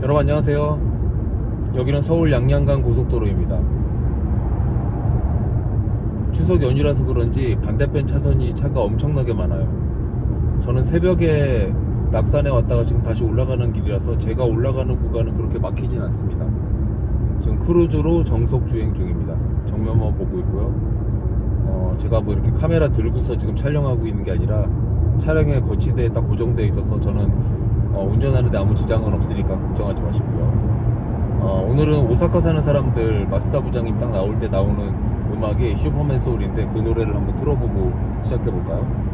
여러분 안녕하세요. 여기는 서울 양양간 고속도로입니다. 추석 연휴라서 그런지 반대편 차선이 차가 엄청나게 많아요. 저는 새벽에 낙산에 왔다가 지금 다시 올라가는 길이라서 제가 올라가는 구간은 그렇게 막히진 않습니다. 지금 크루즈로 정속 주행 중입니다. 정면만 보고 있고요. 제가 뭐 이렇게 카메라 들고서 지금 촬영하고 있는 게 아니라 차량의 거치대에 딱 고정되어 있어서 저는 운전하는데 아무 지장은 없으니까 걱정하지 마시고요. 오늘은 오사카 사는 사람들 마스다 부장님 딱 나올 때 나오는 음악이 슈퍼맨 소울인데 그 노래를 한번 틀어보고 시작해볼까요?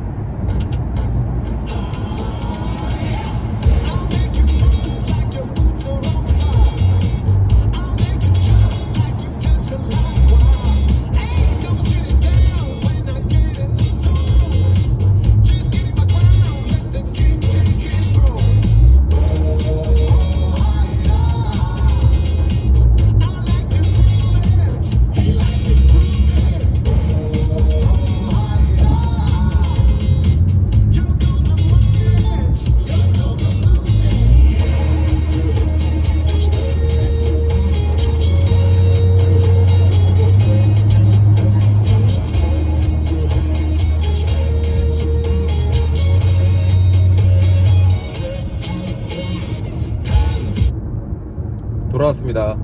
돌아왔습니다.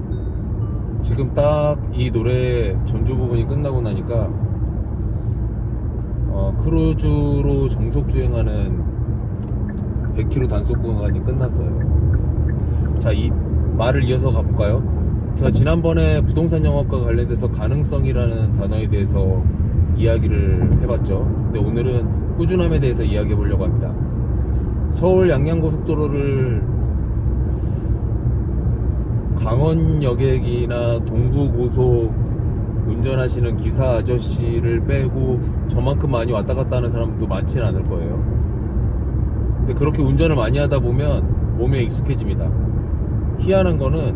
지금 딱 이 노래 전주 부분이 끝나고 나니까 크루즈로 정속 주행하는 100km 단속 구간이 끝났어요. 자, 이 말을 이어서 가볼까요? 제가 지난번에 부동산 영업과 관련돼서 가능성이라는 단어에 대해서 이야기를 해봤죠. 근데 오늘은 꾸준함에 대해서 이야기해 보려고 합니다. 서울 양양고속도로를 강원 여객이나 동부고속 운전하시는 기사 아저씨를 빼고 저만큼 많이 왔다 갔다 하는 사람도 많지는 않을 거예요. 근데 그렇게 운전을 많이 하다 보면 몸에 익숙해집니다. 희한한 거는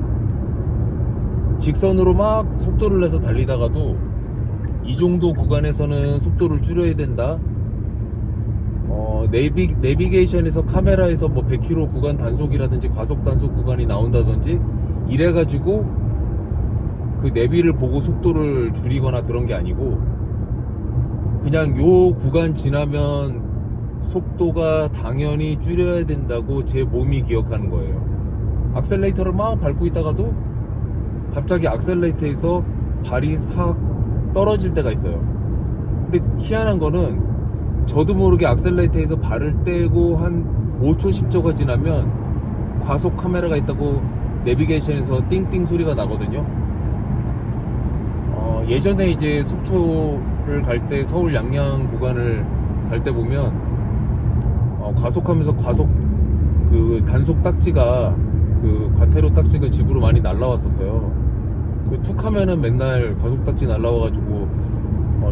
직선으로 막 속도를 내서 달리다가도 이 정도 구간에서는 속도를 줄여야 된다. 내비게이션에서 카메라에서 뭐 100km 구간 단속이라든지 과속 단속 구간이 나온다든지 이래가지고 그 내비를 보고 속도를 줄이거나 그런 게 아니고 그냥 요 구간 지나면 속도가 당연히 줄여야 된다고 제 몸이 기억하는 거예요. 악셀레이터를 막 밟고 있다가도 갑자기 악셀레이터에서 발이 싹 떨어질 때가 있어요. 근데 희한한 거는 저도 모르게 악셀레이터에서 발을 떼고 한 5초 10초가 지나면 과속 카메라가 있다고 내비게이션에서 띵띵 소리가 나거든요. 예전에 이제 속초를 갈 때 서울 양양 구간을 갈 때 보면 과속하면서 과속 그 단속 딱지가 그 과태료 딱지가 집으로 많이 날라왔었어요. 툭 하면은 맨날 과속 딱지 날라와가지고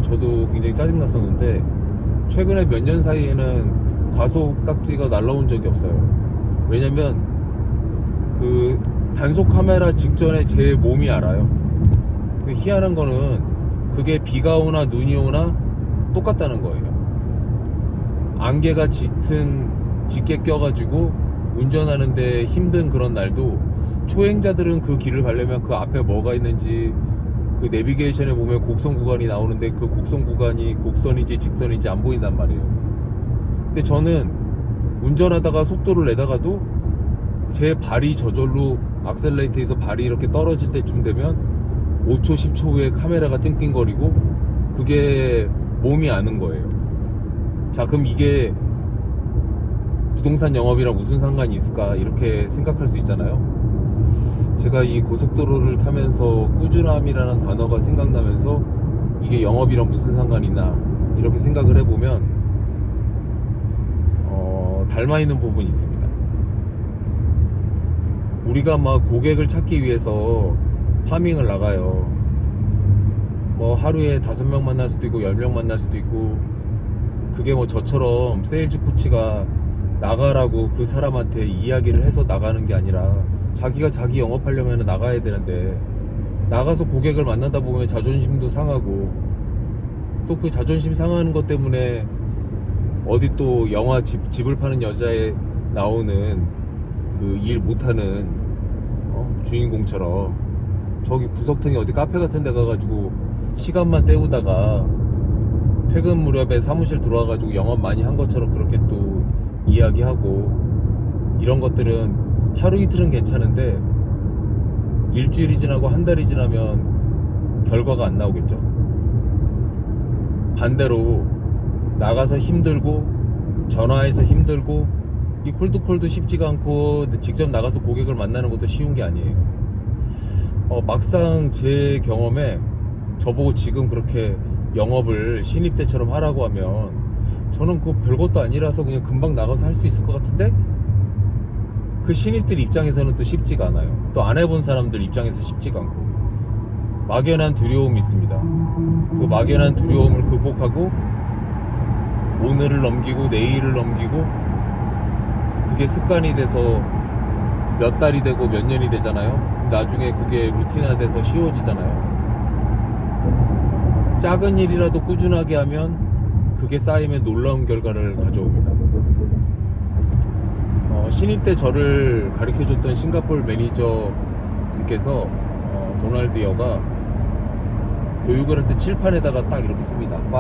저도 굉장히 짜증났었는데 최근에 몇 년 사이에는 과속 딱지가 날라온 적이 없어요. 왜냐면 그 단속 카메라 직전에 제 몸이 알아요. 희한한 거는 그게 비가 오나 눈이 오나 똑같다는 거예요. 안개가 짙게 껴가지고 운전하는데 힘든 그런 날도 초행자들은 그 길을 가려면 그 앞에 뭐가 있는지 그 내비게이션에 보면 곡선 구간이 나오는데 그 곡선 구간이 곡선인지 직선인지 안 보인단 말이에요. 근데 저는 운전하다가 속도를 내다가도 제 발이 저절로 악셀레이터에서 발이 이렇게 떨어질 때쯤 되면 5초 10초 후에 카메라가 띵띵거리고 그게 몸이 아는 거예요. 자, 그럼 이게 부동산 영업이랑 무슨 상관이 있을까 이렇게 생각할 수 있잖아요. 제가 이 고속도로를 타면서 꾸준함이라는 단어가 생각나면서 이게 영업이랑 무슨 상관이 있나 이렇게 생각을 해보면 닮아있는 부분이 있습니다. 우리가 막 고객을 찾기 위해서 파밍을 나가요. 뭐 하루에 5명 만날 수도 있고 10명 만날 수도 있고 그게 뭐 저처럼 세일즈 코치가 나가라고 그 사람한테 이야기를 해서 나가는 게 아니라 자기가 자기 영업하려면 나가야 되는데 나가서 고객을 만나다 보면 자존심도 상하고 또 그 자존심 상하는 것 때문에 어디 또 영화 집을 파는 여자에 나오는 그 일 못하는 주인공처럼 저기 구석탱이 어디 카페 같은 데 가가지고 시간만 때우다가 퇴근 무렵에 사무실 들어와가지고 영업 많이 한 것처럼 그렇게 또 이야기하고, 이런 것들은 하루 이틀은 괜찮은데 일주일이 지나고 한 달이 지나면 결과가 안 나오겠죠. 반대로 나가서 힘들고 전화해서 힘들고 이 콜드콜도 쉽지가 않고 직접 나가서 고객을 만나는 것도 쉬운 게 아니에요. 막상 제 경험에 저보고 지금 그렇게 영업을 신입 때처럼 하라고 하면 저는 그거 별것도 아니라서 그냥 금방 나가서 할 수 있을 것 같은데, 그 신입들 입장에서는 또 쉽지가 않아요. 또 안 해본 사람들 입장에서 쉽지가 않고 막연한 두려움이 있습니다. 그 막연한 두려움을 극복하고 오늘을 넘기고 내일을 넘기고 그게 습관이 돼서 몇 달이 되고 몇 년이 되잖아요. 그럼 나중에 그게 루틴화돼서 쉬워지잖아요. 작은 일이라도 꾸준하게 하면 그게 쌓이면 놀라운 결과를 가져옵니다. 신입 때 저를 가르쳐줬던 싱가포르 매니저 분께서 도널드 여가 교육을 할 때 칠판에다가 딱 이렇게 씁니다. 5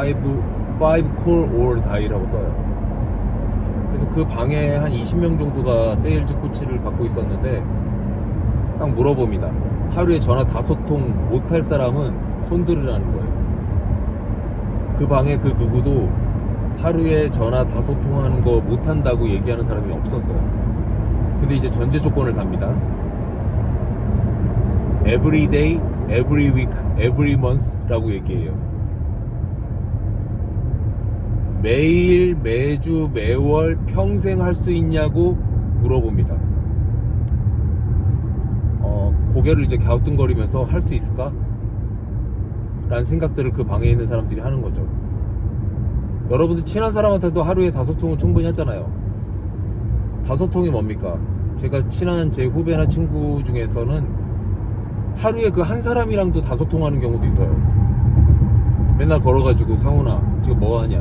call or die라고 써요. 그래서 그 방에 한 20명 정도가 세일즈 코치를 받고 있었는데 딱 물어봅니다. 하루에 전화 5통 못할 사람은 손들으라는 거예요. 그 방에 그 누구도 하루에 전화 5통 하는 거 못한다고 얘기하는 사람이 없었어요. 근데 이제 전제 조건을 답니다. Every day, every week, every month 라고 얘기해요. 매일, 매주, 매월, 평생 할 수 있냐고 물어봅니다. 고개를 이제 갸우뚱거리면서 할 수 있을까? 라는 생각들을 그 방에 있는 사람들이 하는 거죠. 여러분들 친한 사람한테도 하루에 5통은 충분히 하잖아요. 5통이 뭡니까? 제가 친한 제 후배나 친구 중에서는 하루에 그 한 사람이랑도 5통 하는 경우도 있어요. 맨날 걸어가지고 상훈아 지금 뭐 하냐,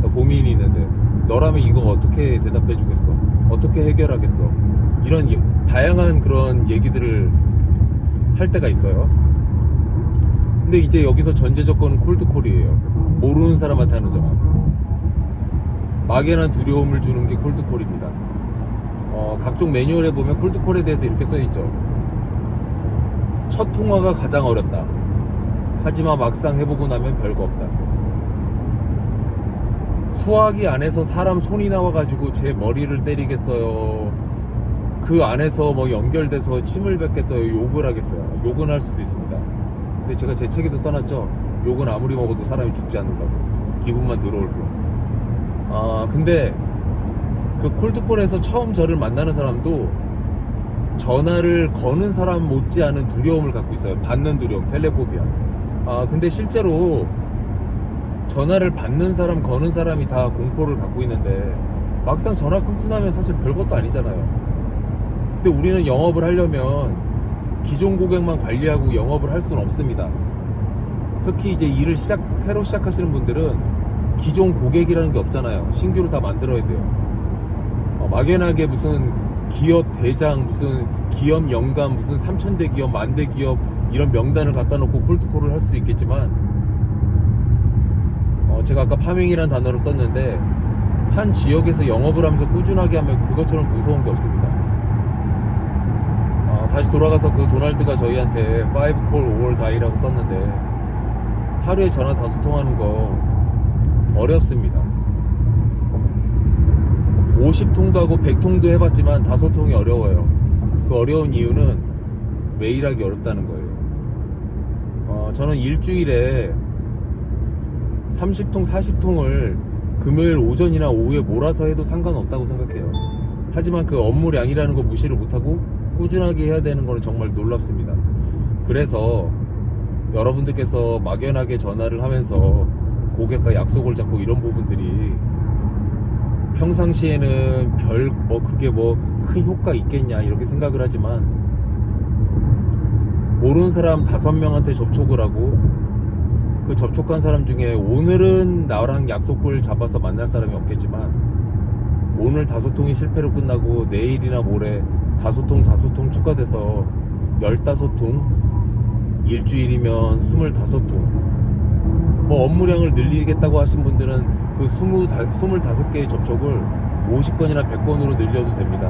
나 고민이 있는데 너라면 이거 어떻게 대답해 주겠어, 어떻게 해결하겠어, 이런 다양한 그런 얘기들을 할 때가 있어요. 근데 이제 여기서 전제 조건은 콜드콜이에요. 모르는 사람한테 하는 전화. 막연한 두려움을 주는 게 콜드콜입니다. 각종 매뉴얼에 보면 콜드콜에 대해서 이렇게 써있죠. 첫 통화가 가장 어렵다. 하지만 막상 해보고 나면 별거 없다. 수화기 안에서 사람 손이 나와가지고 제 머리를 때리겠어요? 그 안에서 뭐 연결돼서 침을 뱉겠어요? 욕을 하겠어요? 욕은 할 수도 있습니다. 근데 제가 제 책에도 써놨죠. 욕은 아무리 먹어도 사람이 죽지 않는다고. 기분만 들어올 뿐. 근데 그 콜드콜에서 처음 저를 만나는 사람도 전화를 거는 사람 못지않은 두려움을 갖고 있어요. 받는 두려움, 텔레포비아. 근데 실제로 전화를 받는 사람, 거는 사람이 다 공포를 갖고 있는데 막상 전화 끊고 나면 사실 별것도 아니잖아요. 근데 우리는 영업을 하려면 기존 고객만 관리하고 영업을 할 수는 없습니다. 특히 이제 일을 새로 시작하시는 분들은 기존 고객이라는 게 없잖아요. 신규로 다 만들어야 돼요. 막연하게 무슨 기업 대장, 무슨 기업 영감, 무슨 3,000대 기업, 만대 기업 이런 명단을 갖다 놓고 콜드콜을 할 수 있겠지만, 제가 아까 파밍이라는 단어를 썼는데 한 지역에서 영업을 하면서 꾸준하게 하면 그것처럼 무서운 게 없습니다. 다시 돌아가서 그 도널드가 저희한테 5 call or die라고 썼는데 하루에 전화 5통 하는 거 어렵습니다. 50통도 하고 100통도 해봤지만 5통이 어려워요. 그 어려운 이유는 매일 하기 어렵다는 거예요. 저는 일주일에 30통, 40통을 금요일 오전이나 오후에 몰아서 해도 상관없다고 생각해요. 하지만 그 업무량이라는 거 무시를 못하고 꾸준하게 해야 되는 거는 정말 놀랍습니다. 그래서 여러분들께서 막연하게 전화를 하면서 고객과 약속을 잡고 이런 부분들이 평상시에는 그게 큰 효과 있겠냐 이렇게 생각을 하지만, 모르는 사람 5명한테 접촉을 하고 그 접촉한 사람 중에 오늘은 나랑 약속을 잡아서 만날 사람이 없겠지만 오늘 5통이 실패로 끝나고 내일이나 모레 5통 추가돼서 15통, 일주일이면 25통. 뭐 업무량을 늘리겠다고 하신 분들은 그 25개의 접촉을 50건이나 100건으로 늘려도 됩니다.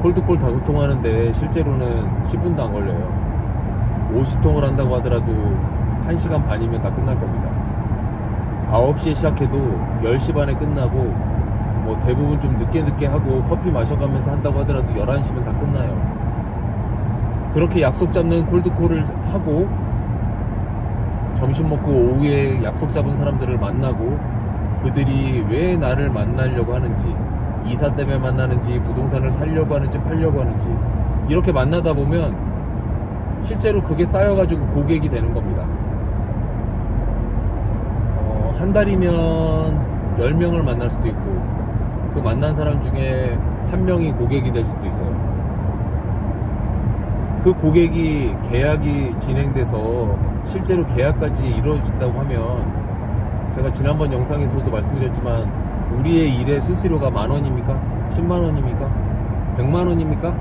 콜드콜 5통 하는데 실제로는 10분도 안 걸려요. 50통을 한다고 하더라도 1시간 반이면 다 끝날 겁니다. 9시에 시작해도 10시 반에 끝나고, 뭐 대부분 좀 늦게 하고 커피 마셔가면서 한다고 하더라도 11시면 다 끝나요. 그렇게 약속 잡는 콜드콜을 하고 점심 먹고 오후에 약속 잡은 사람들을 만나고, 그들이 왜 나를 만나려고 하는지, 이사 때문에 만나는지, 부동산을 사려고 하는지 팔려고 하는지, 이렇게 만나다 보면 실제로 그게 쌓여가지고 고객이 되는 겁니다. 한 달이면 10명을 만날 수도 있고, 그 만난 사람 중에 1명이 고객이 될 수도 있어요. 그 고객이 계약이 진행돼서 실제로 계약까지 이루어진다고 하면, 제가 지난번 영상에서도 말씀드렸지만 우리의 일의 수수료가 10,000원입니까? 100,000원입니까? 100,000원입니까?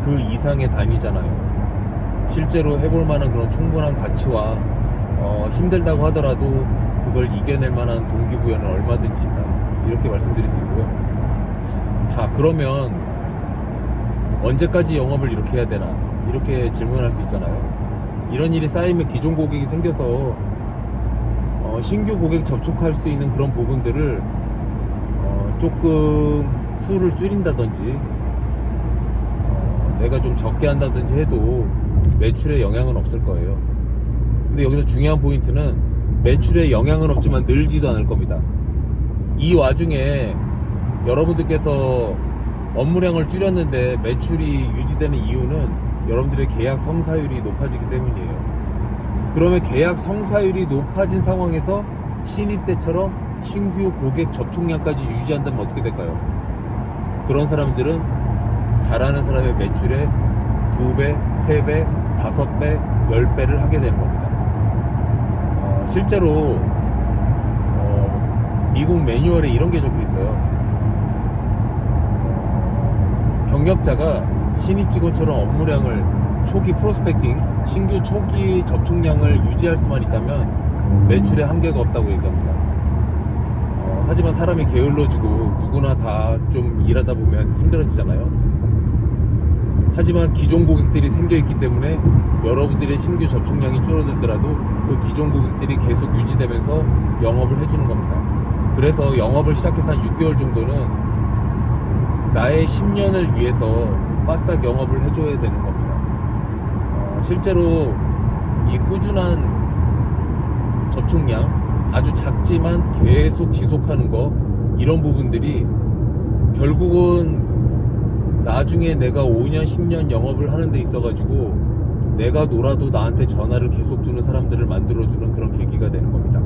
그 이상의 단위잖아요. 실제로 해볼 만한 그런 충분한 가치와 힘들다고 하더라도 그걸 이겨낼 만한 동기부여는 얼마든지 있다, 이렇게 말씀드릴 수 있고요. 자, 그러면 언제까지 영업을 이렇게 해야 되나, 이렇게 질문할 수 있잖아요. 이런 일이 쌓이면 기존 고객이 생겨서 신규 고객 접촉할 수 있는 그런 부분들을 조금 수를 줄인다든지 내가 좀 적게 한다든지 해도 매출에 영향은 없을 거예요. 근데 여기서 중요한 포인트는 매출에 영향은 없지만 늘지도 않을 겁니다. 이 와중에 여러분들께서 업무량을 줄였는데 매출이 유지되는 이유는 여러분들의 계약 성사율이 높아지기 때문이에요. 그러면 계약 성사율이 높아진 상황에서 신입 때처럼 신규 고객 접촉량까지 유지한다면 어떻게 될까요? 그런 사람들은 잘하는 사람의 매출의 2배, 3배, 5배, 10배를 하게 되는 겁니다. 실제로 미국 매뉴얼에 이런 게 적혀 있어요. 경력자가 신입 직원처럼 업무량을, 초기 프로스펙팅, 신규 초기 접촉량을 유지할 수만 있다면 매출에 한계가 없다고 얘기합니다. 하지만 사람이 게을러지고 누구나 다 좀 일하다 보면 힘들어지잖아요. 하지만 기존 고객들이 생겨있기 때문에 여러분들의 신규 접촉량이 줄어들더라도 그 기존 고객들이 계속 유지되면서 영업을 해주는 겁니다. 그래서 영업을 시작해서 한 6개월 정도는 나의 10년을 위해서 바싹 영업을 해줘야 되는 겁니다. 실제로 이 꾸준한 접촉량, 아주 작지만 계속 지속하는 거, 이런 부분들이 결국은 나중에 내가 5년, 10년 영업을 하는 데 있어가지고 내가 놀아도 나한테 전화를 계속 주는 사람들을 만들어주는 그런 계기가 되는 겁니다.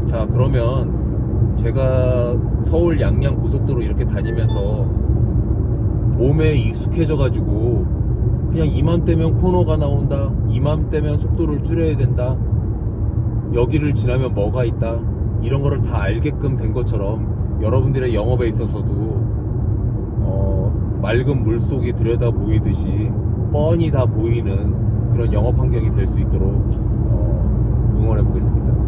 자, 그러면 제가 서울 양양 고속도로 이렇게 다니면서 몸에 익숙해져가지고 그냥 이맘때면 코너가 나온다, 이맘때면 속도를 줄여야 된다, 여기를 지나면 뭐가 있다, 이런 거를 다 알게끔 된 것처럼 여러분들의 영업에 있어서도 맑은 물속이 들여다 보이듯이 뻔히 다 보이는 그런 영업 환경이 될 수 있도록 응원해 보겠습니다.